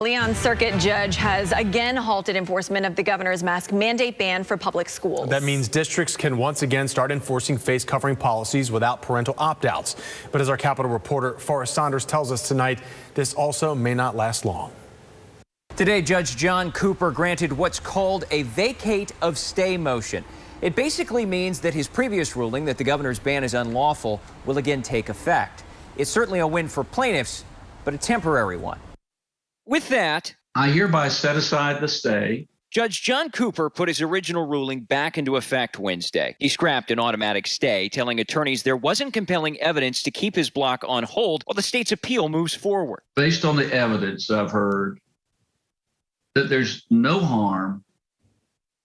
Leon Circuit judge has again halted enforcement of the governor's mask mandate ban for public schools. That means districts can once again start enforcing face covering policies without parental opt-outs. But as our Capitol reporter Forrest Saunders tells us tonight, this also may not last long. Today, Judge John Cooper granted what's called a vacate of stay motion. It basically means that his previous ruling that the governor's ban is unlawful will again take effect. It's certainly a win for plaintiffs, but a temporary one. With that, I hereby set aside the stay. Judge John Cooper put his original ruling back into effect Wednesday. He scrapped an automatic stay, telling attorneys there wasn't compelling evidence to keep his block on hold while the state's appeal moves forward. Based on the evidence I've heard, that there's no harm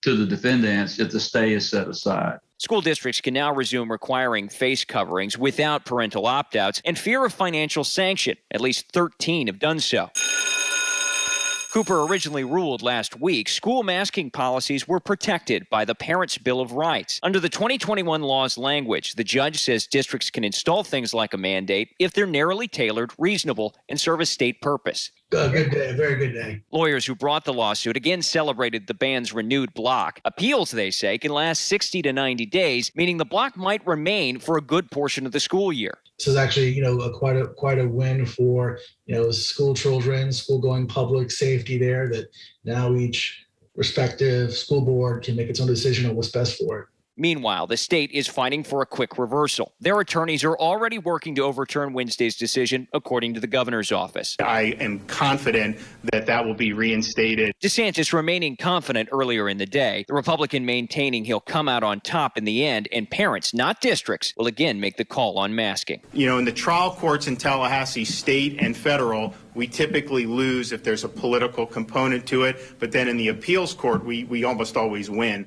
to the defendants if the stay is set aside. School districts can now resume requiring face coverings without parental opt-outs and fear of financial sanction. At least 13 have done so. Cooper originally ruled last week school masking policies were protected by the Parents' Bill of Rights. Under the 2021 law's language, the judge says districts can install things like a mandate if they're narrowly tailored, reasonable, and serve a state purpose. Good day, very good day. Lawyers who brought the lawsuit again celebrated the ban's renewed block. Appeals, they say, can last 60 to 90 days, meaning the block might remain for a good portion of the school year. This is actually, quite a win for, school children, school-going public safety there, that now each respective school board can make its own decision on what's best for it. Meanwhile, the state is fighting for a quick reversal. Their attorneys are already working to overturn Wednesday's decision, according to the governor's office. I am confident that that will be reinstated. DeSantis remaining confident earlier in the day, the Republican maintaining he'll come out on top in the end, and parents, not districts, will again make the call on masking. In the trial courts in Tallahassee, state and federal, we typically lose if there's a political component to it, but then in the appeals court, we almost always win.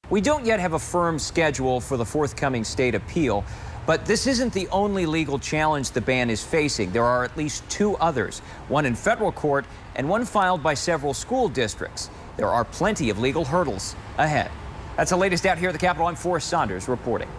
We don't yet have a firm schedule for the forthcoming state appeal, but this isn't the only legal challenge the ban is facing. There are at least two others, one in federal court and one filed by several school districts. There are plenty of legal hurdles ahead. That's the latest out here at the Capitol. I'm Forrest Saunders reporting.